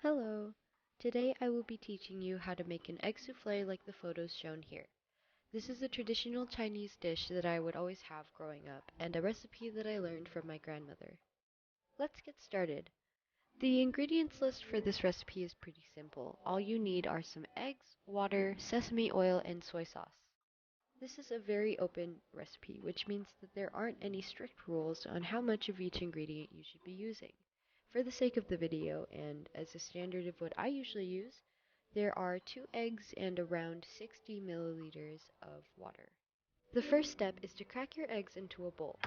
Hello! Today I will be teaching you how to make an egg soufflé like the photos shown here. This is a traditional Chinese dish that I would always have growing up, and a recipe that I learned from my grandmother. Let's get started. The ingredients list for this recipe is pretty simple. All you need are some eggs, water, sesame oil, and soy sauce. This is a very open recipe, which means that there aren't any strict rules on how much of each ingredient you should be using. For the sake of the video, and as a standard of what I usually use, there are 2 eggs and around 60 milliliters of water. The first step is to crack your eggs into a bowl.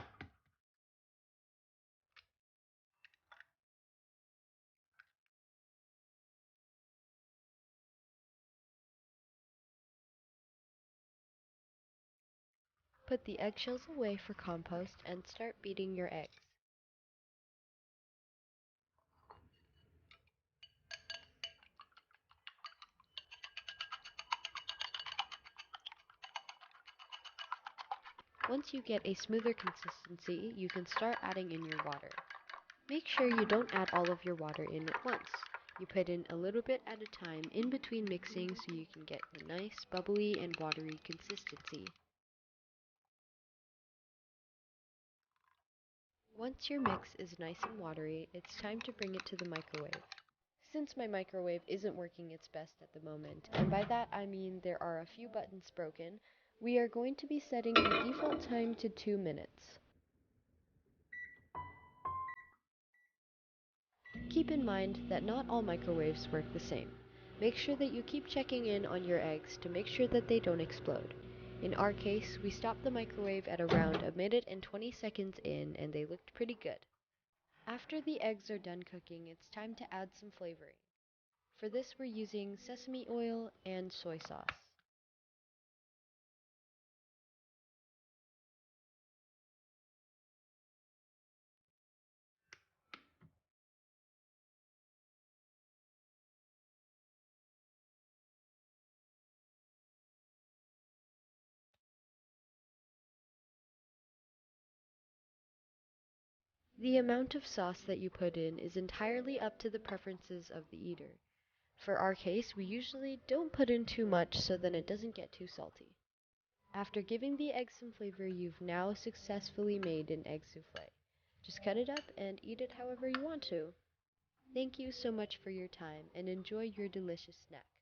Put the eggshells away for compost and start beating your eggs. Once you get a smoother consistency, you can start adding in your water. Make sure you don't add all of your water in at once. You put in a little bit at a time in between mixing so you can get a nice bubbly and watery consistency. Once your mix is nice and watery, it's time to bring it to the microwave. Since my microwave isn't working its best at the moment, and by that I mean there are a few buttons broken, we are going to be setting the default time to 2 minutes. Keep in mind that not all microwaves work the same. Make sure that you keep checking in on your eggs to make sure that they don't explode. In our case, we stopped the microwave at around a minute and 20 seconds in and they looked pretty good. After the eggs are done cooking, it's time to add some flavoring. For this we're using sesame oil and soy sauce. The amount of sauce that you put in is entirely up to the preferences of the eater. For our case, we usually don't put in too much so that it doesn't get too salty. After giving the eggs some flavor, you've now successfully made an egg soufflé. Just cut it up and eat it however you want to. Thank you so much for your time and enjoy your delicious snack.